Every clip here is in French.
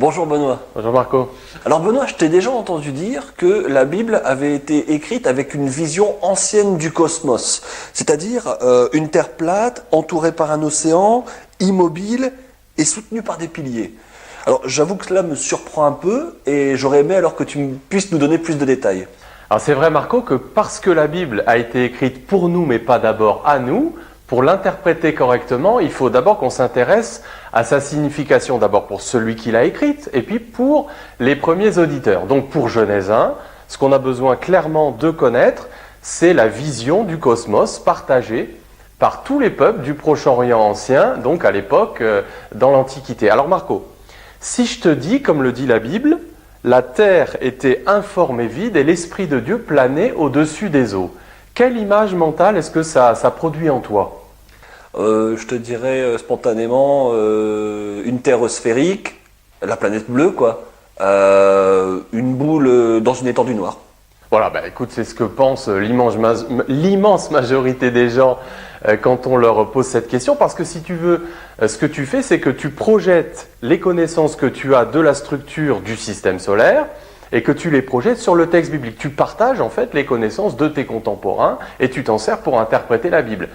Bonjour Benoît. Bonjour Marco. Alors Benoît, je t'ai déjà entendu dire que la Bible avait été écrite avec une vision ancienne du cosmos, c'est-à-dire une terre plate, entourée par un océan, immobile et soutenue par des piliers. Alors j'avoue que cela me surprend un peu et j'aurais aimé alors que tu puisses nous donner plus de détails. Alors c'est vrai Marco que parce que la Bible a été écrite pour nous mais pas d'abord à nous, pour l'interpréter correctement, il faut d'abord qu'on s'intéresse à sa signification, d'abord pour celui qui l'a écrite et puis pour les premiers auditeurs. Donc pour Genèse 1, ce qu'on a besoin clairement de connaître, c'est la vision du cosmos partagée par tous les peuples du Proche-Orient ancien, donc à l'époque dans l'Antiquité. Alors Marco, si je te dis, comme le dit la Bible, la terre était informe et vide et l'Esprit de Dieu planait au-dessus des eaux, quelle image mentale est-ce que ça produit en toi ? Je te dirais spontanément une terre sphérique, la planète bleue quoi, une boule dans une étendue noire. Voilà, écoute, c'est ce que pense l'immense majorité des gens quand on leur pose cette question, parce que si tu veux, ce que tu fais, c'est que tu projettes les connaissances que tu as de la structure du système solaire et que tu les projettes sur le texte biblique. Tu partages en fait les connaissances de tes contemporains et tu t'en sers pour interpréter la Bible.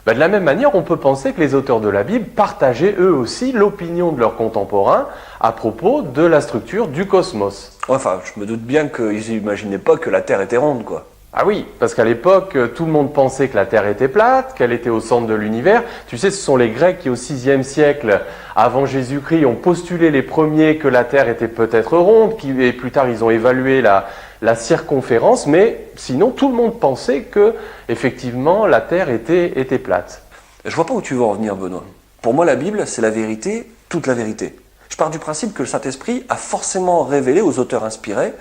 De la même manière, on peut penser que les auteurs de la Bible partageaient eux aussi l'opinion de leurs contemporains à propos de la structure du cosmos. Enfin, je me doute bien qu'ils n'imaginaient pas que la Terre était ronde, quoi. Ah oui, parce qu'à l'époque, tout le monde pensait que la Terre était plate, qu'elle était au centre de l'univers. Tu sais, ce sont les Grecs qui, au VIe siècle, avant Jésus-Christ, ont postulé les premiers que la Terre était peut-être ronde, et plus tard, ils ont évalué la circonférence, mais sinon, tout le monde pensait que, effectivement, la Terre était plate. Je vois pas où tu veux en venir, Benoît. Pour moi, la Bible, c'est la vérité, toute la vérité. Je pars du principe que le Saint-Esprit a forcément révélé aux auteurs inspirés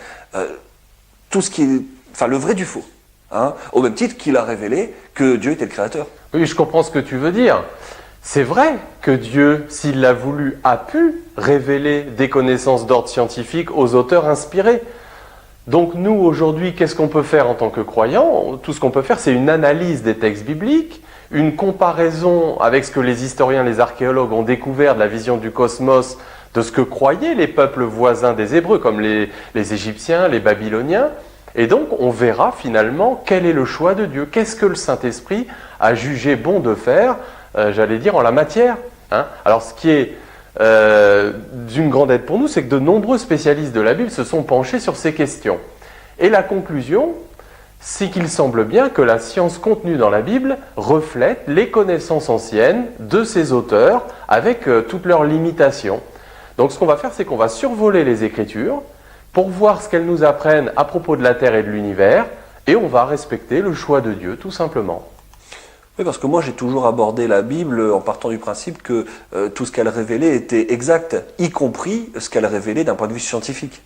tout ce qui est, enfin, le vrai du faux. Au même titre qu'il a révélé que Dieu était le Créateur. Oui, je comprends ce que tu veux dire. C'est vrai que Dieu, s'il l'a voulu, a pu révéler des connaissances d'ordre scientifique aux auteurs inspirés. Donc nous, aujourd'hui, qu'est-ce qu'on peut faire en tant que croyants ? Tout ce qu'on peut faire, c'est une analyse des textes bibliques, une comparaison avec ce que les historiens, les archéologues ont découvert de la vision du cosmos, de ce que croyaient les peuples voisins des Hébreux, comme les Égyptiens, les Babyloniens. Et donc, on verra finalement quel est le choix de Dieu. Qu'est-ce que le Saint-Esprit a jugé bon de faire, j'allais dire, en la matière. Alors, ce qui est d'une grande aide pour nous, c'est que de nombreux spécialistes de la Bible se sont penchés sur ces questions. Et la conclusion, c'est qu'il semble bien que la science contenue dans la Bible reflète les connaissances anciennes de ces auteurs avec toutes leurs limitations. Donc, ce qu'on va faire, c'est qu'on va survoler les Écritures pour voir ce qu'elles nous apprennent à propos de la Terre et de l'univers, et on va respecter le choix de Dieu, tout simplement. Oui, parce que moi j'ai toujours abordé la Bible en partant du principe que tout ce qu'elle révélait était exact, y compris ce qu'elle révélait d'un point de vue scientifique.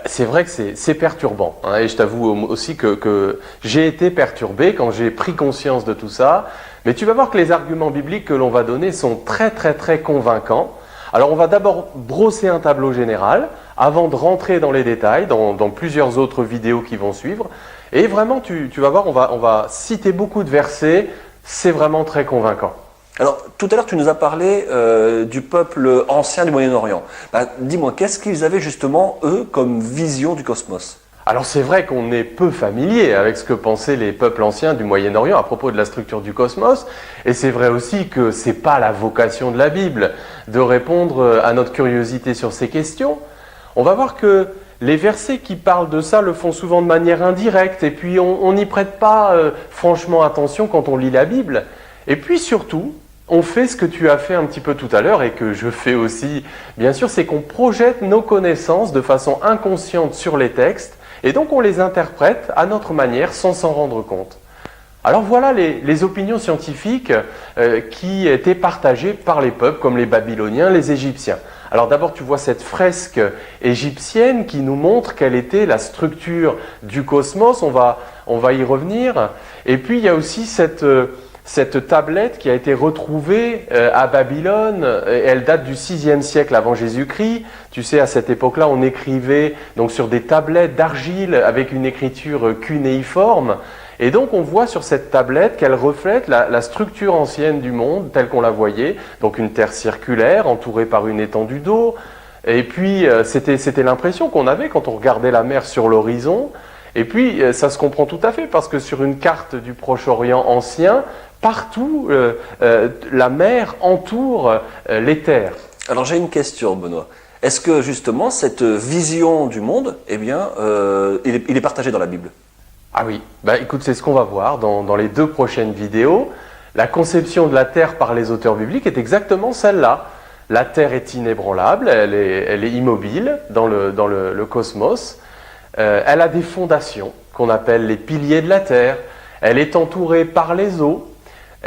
C'est vrai que c'est perturbant, et je t'avoue aussi que j'ai été perturbé quand j'ai pris conscience de tout ça, mais tu vas voir que les arguments bibliques que l'on va donner sont très très très convaincants. Alors on va d'abord brosser un tableau général avant de rentrer dans les détails, dans plusieurs autres vidéos qui vont suivre. Et vraiment, tu vas voir, on va citer beaucoup de versets, c'est vraiment très convaincant. Alors tout à l'heure tu nous as parlé du peuple ancien du Moyen-Orient. Dis-moi, qu'est-ce qu'ils avaient justement, eux, comme vision du cosmos ? Alors c'est vrai qu'on est peu familier avec ce que pensaient les peuples anciens du Moyen-Orient à propos de la structure du cosmos, et c'est vrai aussi que c'est pas la vocation de la Bible de répondre à notre curiosité sur ces questions. On va voir que les versets qui parlent de ça le font souvent de manière indirecte, et puis on n'y prête pas franchement attention quand on lit la Bible. Et puis surtout, on fait ce que tu as fait un petit peu tout à l'heure et que je fais aussi, bien sûr, c'est qu'on projette nos connaissances de façon inconsciente sur les textes, et donc on les interprète à notre manière sans s'en rendre compte. Alors voilà les opinions scientifiques qui étaient partagées par les peuples comme les Babyloniens, les Égyptiens. Alors d'abord tu vois cette fresque égyptienne qui nous montre quelle était la structure du cosmos, on va y revenir. Et puis il y a aussi cette tablette qui a été retrouvée à Babylone, elle date du VIe siècle avant Jésus-Christ. Tu sais, à cette époque-là, on écrivait donc sur des tablettes d'argile avec une écriture cunéiforme. Et donc on voit sur cette tablette qu'elle reflète la structure ancienne du monde telle qu'on la voyait, donc une terre circulaire entourée par une étendue d'eau, Et puis, c'était l'impression qu'on avait quand on regardait la mer sur l'horizon. Et puis, ça se comprend tout à fait, parce que sur une carte du Proche-Orient ancien, partout, la mer entoure les terres. Alors j'ai une question, Benoît. Est-ce que justement cette vision du monde, eh bien, il est partagé dans la Bible? Ah oui, bah écoute, c'est ce qu'on va voir dans les 2 prochaines vidéos. La conception de la Terre par les auteurs bibliques est exactement celle-là. La Terre est inébranlable, elle est immobile dans le cosmos. Elle a des fondations qu'on appelle les piliers de la Terre. Elle est entourée par les eaux.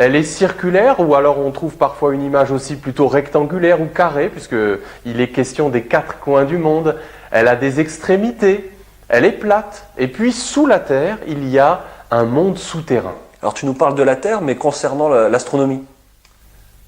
Elle est circulaire, ou alors on trouve parfois une image aussi plutôt rectangulaire ou carrée, puisqu'il est question des 4 coins du monde. Elle a des extrémités. Elle est plate. Et puis, sous la Terre, il y a un monde souterrain. Alors tu nous parles de la Terre, mais concernant l'astronomie.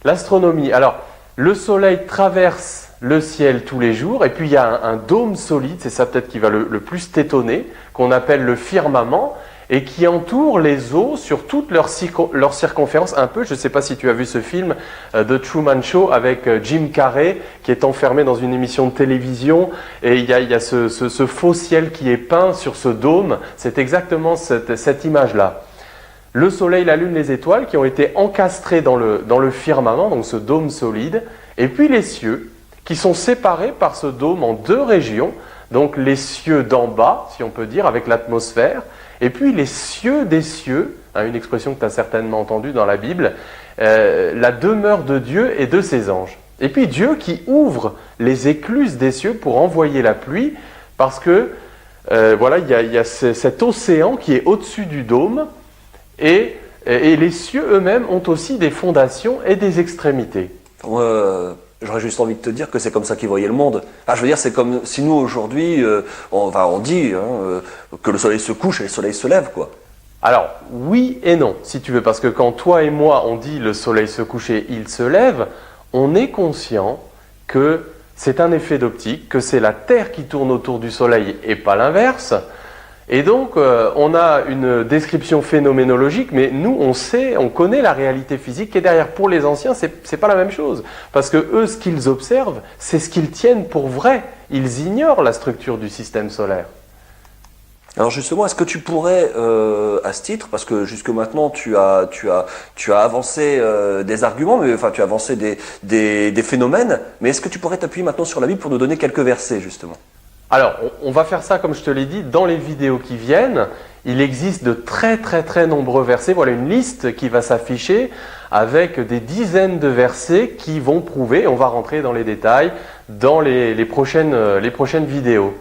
L'astronomie. Alors, le Soleil traverse le ciel tous les jours, et puis il y a un dôme solide, c'est ça peut-être qui va le plus t'étonner, qu'on appelle le firmament, et qui entoure les eaux sur toute leur circonférence, un peu, je ne sais pas si tu as vu ce film The Truman Show avec Jim Carrey, qui est enfermé dans une émission de télévision, et il y a ce faux ciel qui est peint sur ce dôme, c'est exactement cette image-là. Le Soleil, la Lune, les étoiles qui ont été encastrés dans le firmament, donc ce dôme solide, et puis les cieux, qui sont séparés par ce dôme en 2 régions, donc les cieux d'en bas, si on peut dire, avec l'atmosphère, et puis les cieux des cieux, une expression que tu as certainement entendue dans la Bible, la demeure de Dieu et de ses anges. Et puis Dieu qui ouvre les écluses des cieux pour envoyer la pluie, parce que voilà, il y a cet océan qui est au-dessus du dôme, et les cieux eux-mêmes ont aussi des fondations et des extrémités. J'aurais juste envie de te dire que c'est comme ça qu'ils voyaient le monde. Ah, je veux dire, c'est comme si nous, aujourd'hui, on dit que le soleil se couche et le soleil se lève, quoi. Alors, oui et non, si tu veux, parce que quand toi et moi, on dit le soleil se couche et il se lève, on est conscient que c'est un effet d'optique, que c'est la Terre qui tourne autour du soleil et pas l'inverse. Et donc, on a une description phénoménologique, mais nous, on connaît la réalité physique qui est derrière. Pour les anciens, c'est pas la même chose. Parce que eux, ce qu'ils observent, c'est ce qu'ils tiennent pour vrai. Ils ignorent la structure du système solaire. Alors justement, est-ce que tu pourrais, à ce titre, parce que jusque maintenant tu as avancé des arguments, mais enfin tu as avancé des phénomènes, mais est-ce que tu pourrais t'appuyer maintenant sur la Bible pour nous donner quelques versets justement? Alors, on va faire ça, comme je te l'ai dit, dans les vidéos qui viennent. Il existe de très très très nombreux versets. Voilà une liste qui va s'afficher avec des dizaines de versets qui vont prouver, on va rentrer dans les détails, dans les prochaines vidéos.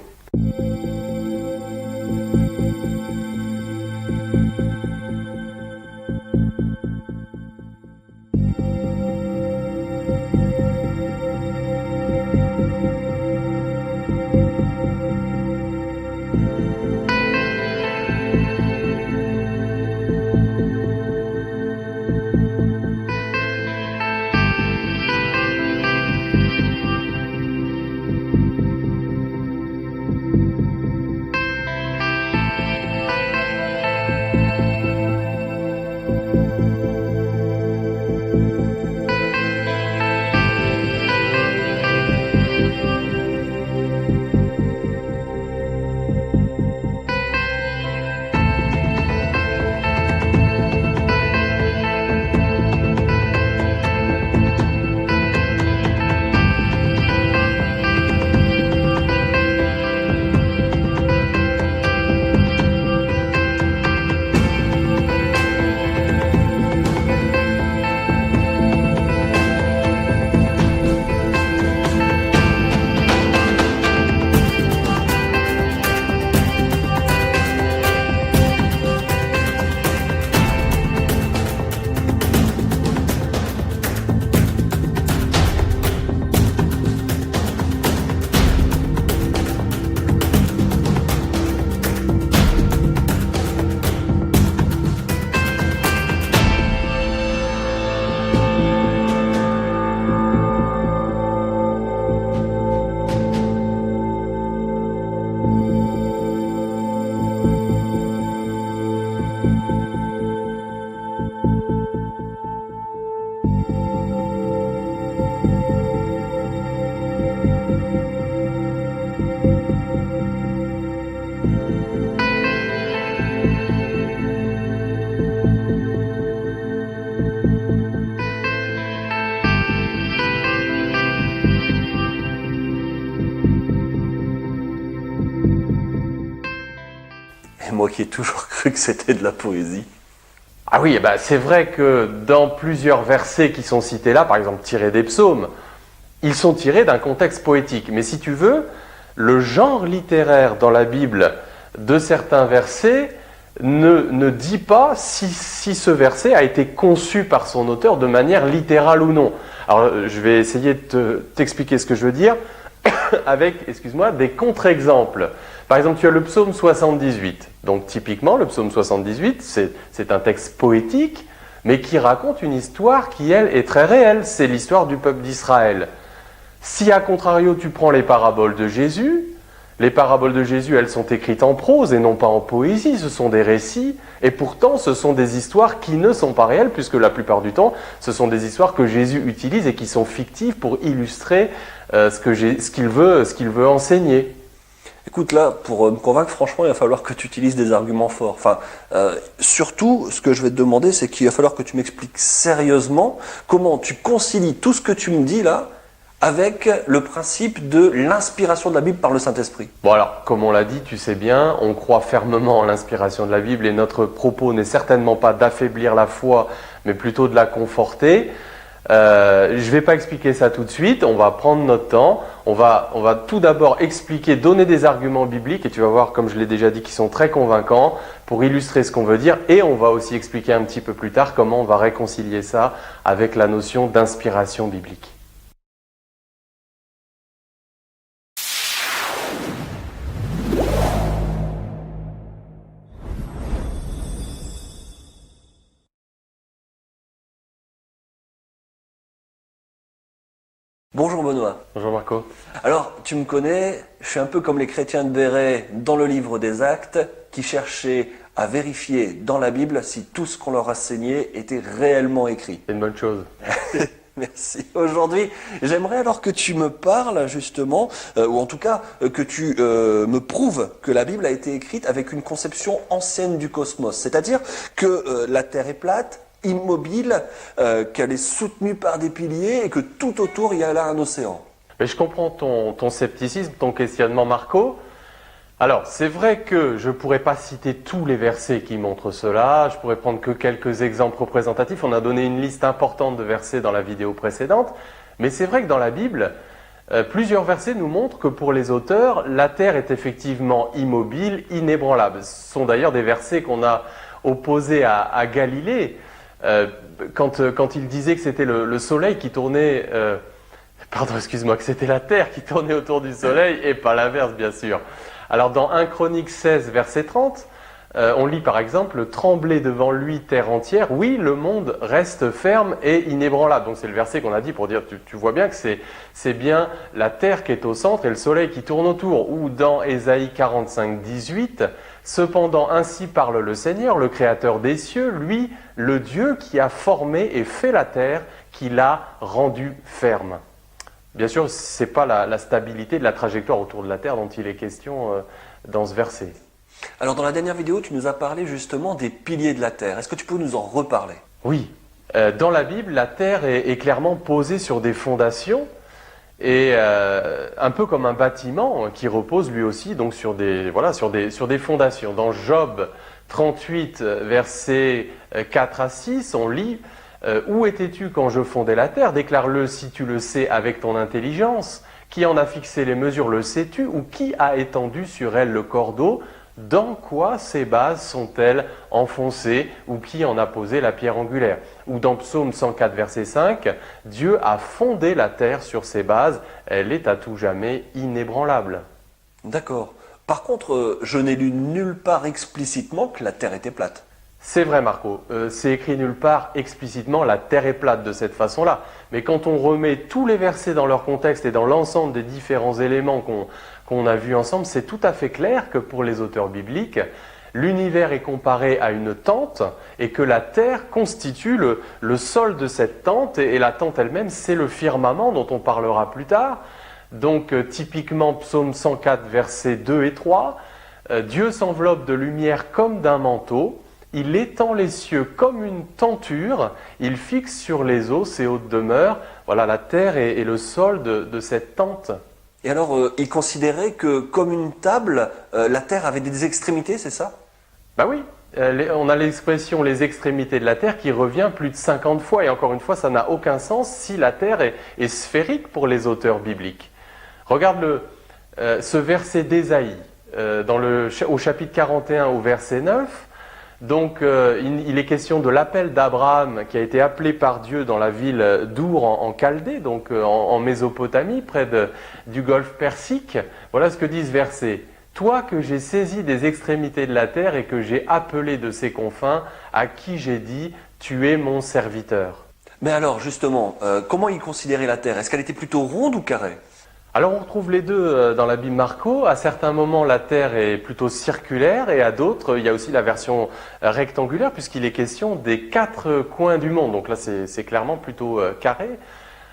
Et moi qui ai toujours cru que c'était de la poésie. Ah oui, c'est vrai que dans plusieurs versets qui sont cités là, par exemple tirés des psaumes, ils sont tirés d'un contexte poétique. Mais si tu veux, le genre littéraire dans la Bible de certains versets ne dit pas si ce verset a été conçu par son auteur de manière littérale ou non. Alors je vais essayer de t'expliquer ce que je veux dire avec, des contre-exemples. Par exemple, tu as le psaume 78. Donc typiquement, le psaume 78, c'est un texte poétique, mais qui raconte une histoire qui, elle, est très réelle. C'est l'histoire du peuple d'Israël. Si, à contrario, tu prends les paraboles de Jésus, elles sont écrites en prose et non pas en poésie. Ce sont des récits, et pourtant, ce sont des histoires qui ne sont pas réelles, puisque la plupart du temps, ce sont des histoires que Jésus utilise et qui sont fictives pour illustrer ce qu'il veut enseigner. Écoute, là, pour me convaincre, franchement, il va falloir que tu utilises des arguments forts. Surtout, ce que je vais te demander, c'est qu'il va falloir que tu m'expliques sérieusement comment tu concilies tout ce que tu me dis là avec le principe de l'inspiration de la Bible par le Saint-Esprit. Bon alors, comme on l'a dit, tu sais bien, on croit fermement en l'inspiration de la Bible et notre propos n'est certainement pas d'affaiblir la foi, mais plutôt de la conforter. Je ne vais pas expliquer ça tout de suite, on va prendre notre temps, on va tout d'abord expliquer, donner des arguments bibliques, et tu vas voir, comme je l'ai déjà dit, qui sont très convaincants pour illustrer ce qu'on veut dire, et on va aussi expliquer un petit peu plus tard comment on va réconcilier ça avec la notion d'inspiration biblique. Bonjour Benoît. Bonjour Marco. Alors, tu me connais, je suis un peu comme les chrétiens de Béret dans le livre des Actes, qui cherchaient à vérifier dans la Bible si tout ce qu'on leur a enseigné était réellement écrit. C'est une bonne chose. Merci. Aujourd'hui, j'aimerais alors que tu me parles justement, ou en tout cas que tu me prouves que la Bible a été écrite avec une conception ancienne du cosmos, c'est-à-dire que la Terre est plate, immobile, qu'elle est soutenue par des piliers et que tout autour il y a là un océan. Mais je comprends ton scepticisme, ton questionnement Marco. Alors c'est vrai que je ne pourrais pas citer tous les versets qui montrent cela, je pourrais prendre que quelques exemples représentatifs, on a donné une liste importante de versets dans la vidéo précédente, mais c'est vrai que dans la Bible, plusieurs versets nous montrent que pour les auteurs, la terre est effectivement immobile, inébranlable. Ce sont d'ailleurs des versets qu'on a opposés à Galilée, quand il disait que c'était le soleil qui tournait, que c'était la terre qui tournait autour du soleil et pas l'inverse bien sûr. Alors dans 1 Chroniques 16 verset 30, on lit par exemple « Tremblez devant lui terre entière, oui le monde reste ferme et inébranlable ». Donc c'est le verset qu'on a dit pour dire, tu vois bien que c'est bien la terre qui est au centre et le soleil qui tourne autour. Ou dans Ésaïe 45 18, « Cependant ainsi parle le Seigneur, le Créateur des cieux, lui, le Dieu qui a formé et fait la terre, qui l'a rendue ferme ». Bien sûr, ce n'est pas la stabilité de la trajectoire autour de la Terre dont il est question dans ce verset. Alors dans la dernière vidéo, tu nous as parlé justement des piliers de la Terre. Est-ce que tu peux nous en reparler? Oui. Dans la Bible, la Terre est clairement posée sur des fondations et un peu comme un bâtiment qui repose lui aussi donc sur des fondations. Dans Job 38, versets 4 à 6, on lit où étais-tu quand je fondais la terre? Déclare-le si tu le sais avec ton intelligence. Qui en a fixé les mesures, le sais-tu? Ou qui a étendu sur elle le cordeau? Dans quoi ces bases sont-elles enfoncées? Ou qui en a posé la pierre angulaire? Ou dans Psaume 104, verset 5, Dieu a fondé la terre sur ses bases, elle est à tout jamais inébranlable. D'accord. Par contre, je n'ai lu nulle part explicitement que la terre était plate. C'est vrai Marco, c'est écrit nulle part explicitement, la terre est plate de cette façon-là. Mais quand on remet tous les versets dans leur contexte et dans l'ensemble des différents éléments qu'on a vus ensemble, c'est tout à fait clair que pour les auteurs bibliques, l'univers est comparé à une tente et que la terre constitue le sol de cette tente et la tente elle-même, c'est le firmament dont on parlera plus tard. Donc typiquement Psaume 104, versets 2 et 3, Dieu s'enveloppe de lumière comme d'un manteau. Il étend les cieux comme une tenture, il fixe sur les eaux ses hautes demeures. Voilà, la terre est le sol de cette tente. Et alors, il considérait que comme une table, la terre avait des extrémités, c'est ça? Bah oui, on a l'expression les extrémités de la Terre qui revient plus de 50 fois, et encore une fois, ça n'a aucun sens si la Terre est sphérique pour les auteurs bibliques. Regarde ce verset d'Ésaïe, au chapitre 41 au verset 9. Donc, il est question de l'appel d'Abraham qui a été appelé par Dieu dans la ville d'Our en Chaldée, donc en Mésopotamie, près du golfe Persique. Voilà ce que dit ce verset. « Toi que j'ai saisi des extrémités de la terre et que j'ai appelé de ses confins, à qui j'ai dit, tu es mon serviteur. » Mais alors, justement, comment il considérait la terre? Est-ce qu'elle était plutôt ronde ou carrée? Alors on retrouve les deux dans la Bible Marco. À certains moments, la terre est plutôt circulaire et à d'autres, il y a aussi la version rectangulaire puisqu'il est question des 4 coins du monde. Donc là, c'est clairement plutôt carré.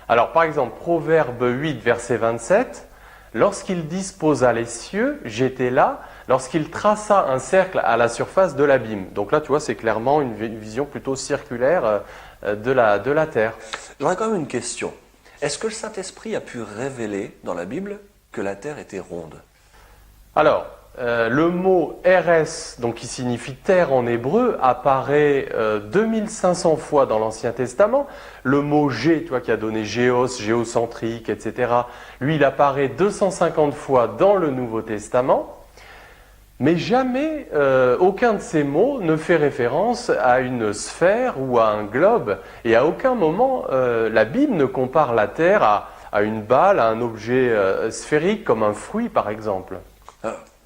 Alors par exemple, Proverbe 8, verset 27, « Lorsqu'il disposa les cieux, j'étais là, lorsqu'il traça un cercle à la surface de l'abîme. » Donc là, tu vois, c'est clairement une vision plutôt circulaire de la terre. J'aurais quand même une question. Est-ce que le Saint-Esprit a pu révéler dans la Bible que la terre était ronde? Alors, le mot RS, donc qui signifie terre en hébreu, apparaît 2500 fois dans l'Ancien Testament. Le mot G, tu vois, qui a donné géos, géocentrique, etc., lui, il apparaît 250 fois dans le Nouveau Testament. Mais jamais aucun de ces mots ne fait référence à une sphère ou à un globe. Et à aucun moment, la Bible ne compare la Terre à une balle, à un objet sphérique comme un fruit, par exemple.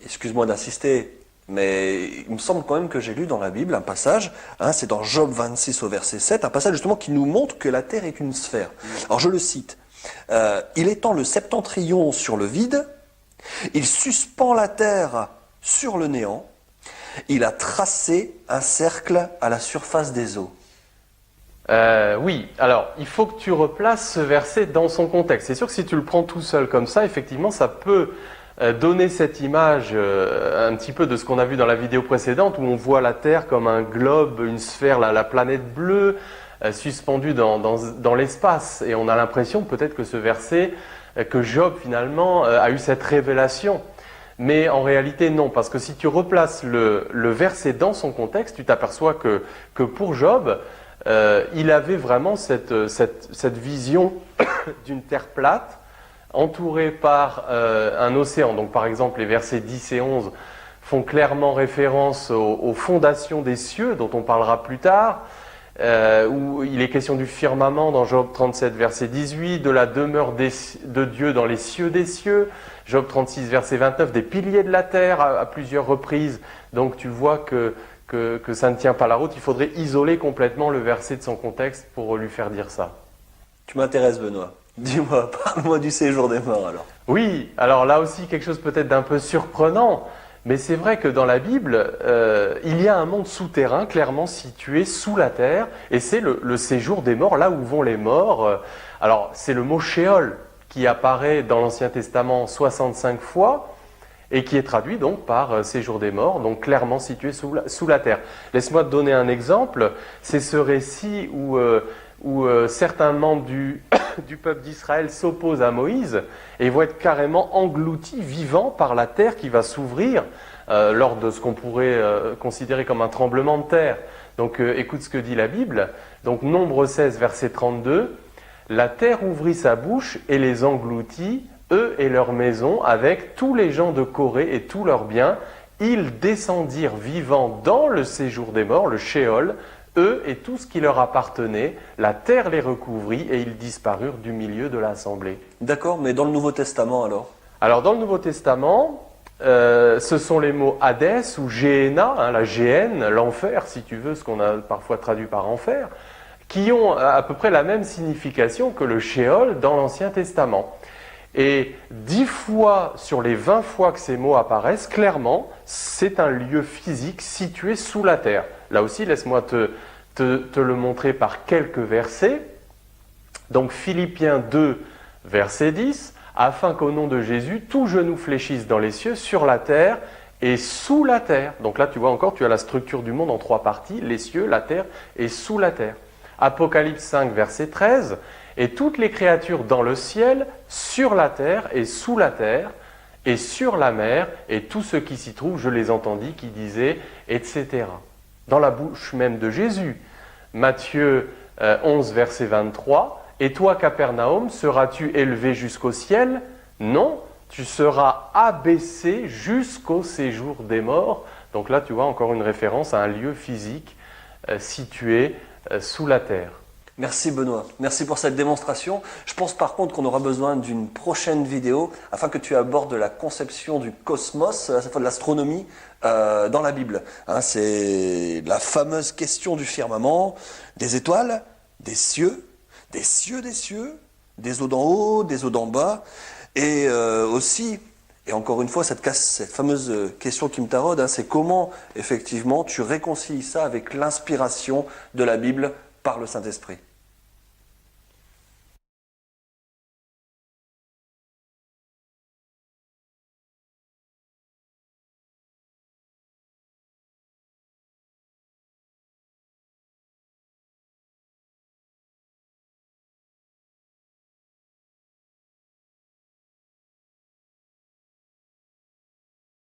Excuse-moi d'insister, mais il me semble quand même que j'ai lu dans la Bible un passage, c'est dans Job 26 au verset 7, un passage justement qui nous montre que la Terre est une sphère. Alors je le cite. Il étend le septentrion sur le vide, il suspend la Terre sur le néant, il a tracé un cercle à la surface des eaux. Oui, alors il faut que tu replaces ce verset dans son contexte. C'est sûr que si tu le prends tout seul comme ça, effectivement, ça peut donner cette image un petit peu de ce qu'on a vu dans la vidéo précédente, où on voit la Terre comme un globe, une sphère, la planète bleue, suspendue dans l'espace. Et on a l'impression peut-être que ce verset, que Job finalement a eu cette révélation. Mais en réalité, non, parce que si tu replaces le verset dans son contexte, tu t'aperçois que pour Job, il avait vraiment cette vision d'une terre plate, entourée par un océan. Donc par exemple, les versets 10 et 11 font clairement référence aux fondations des cieux, dont on parlera plus tard, où il est question du firmament dans Job 37, verset 18, de la demeure de Dieu dans les cieux des cieux, Job 36, verset 29, des piliers de la terre à plusieurs reprises. Donc tu vois que ça ne tient pas la route. Il faudrait isoler complètement le verset de son contexte pour lui faire dire ça. Tu m'intéresses, Benoît. Dis-moi, parle-moi du séjour des morts alors. Oui, alors là aussi quelque chose peut-être d'un peu surprenant, mais c'est vrai que dans la Bible, il y a un monde souterrain clairement situé sous la terre, et c'est le séjour des morts, là où vont les morts. Alors c'est le mot Sheol qui apparaît dans l'Ancien Testament 65 fois, et qui est traduit donc par séjour des morts, donc clairement situé sous la terre. Laisse-moi te donner un exemple, c'est ce récit où certains membres du peuple d'Israël s'opposent à Moïse et vont être carrément engloutis, vivants par la terre qui va s'ouvrir lors de ce qu'on pourrait considérer comme un tremblement de terre. Donc écoute ce que dit la Bible. Donc Nombre 16, verset 32, « La terre ouvrit sa bouche et les engloutit, eux et leurs maisons, avec tous les gens de Corée et tous leurs biens. Ils descendirent vivants dans le séjour des morts, le Sheol, eux et tout ce qui leur appartenait, la terre les recouvrit et ils disparurent du milieu de l'assemblée. » D'accord, mais dans le Nouveau Testament alors? Alors dans le Nouveau Testament, ce sont les mots Hadès ou Géhéna, la géhenne, l'enfer si tu veux, ce qu'on a parfois traduit par enfer, qui ont à peu près la même signification que le Sheol dans l'Ancien Testament. Et 10 fois sur les 20 fois que ces mots apparaissent, clairement, c'est un lieu physique situé sous la terre. Là aussi, laisse-moi te le montrer par quelques versets. Donc Philippiens 2, verset 10, « Afin qu'au nom de Jésus, tout genou fléchisse dans les cieux, sur la terre et sous la terre. » Donc là, tu vois encore, tu as la structure du monde en 3 parties, les cieux, la terre et sous la terre. Apocalypse 5, verset 13, « et toutes les créatures dans le ciel, sur la terre et sous la terre, et sur la mer, et tout ce qui s'y trouve, je les entendis qui disaient, etc. Dans la bouche même de Jésus. Matthieu 11, verset 23, « Et toi, Capernaum, seras-tu élevé jusqu'au ciel? Non, tu seras abaissé jusqu'au séjour des morts. » Donc là, tu vois, encore une référence à un lieu physique situé sous la terre. Merci Benoît, merci pour cette démonstration. Je pense par contre qu'on aura besoin d'une prochaine vidéo afin que tu abordes la conception du cosmos, à cette fois de l'astronomie, dans la Bible. Hein, c'est la fameuse question du firmament, des étoiles, des cieux, des cieux des cieux, des eaux d'en haut, des eaux d'en bas, et aussi, et encore une fois, cette fameuse question qui me taraude, hein, c'est comment effectivement tu réconcilies ça avec l'inspiration de la Bible par le Saint-Esprit.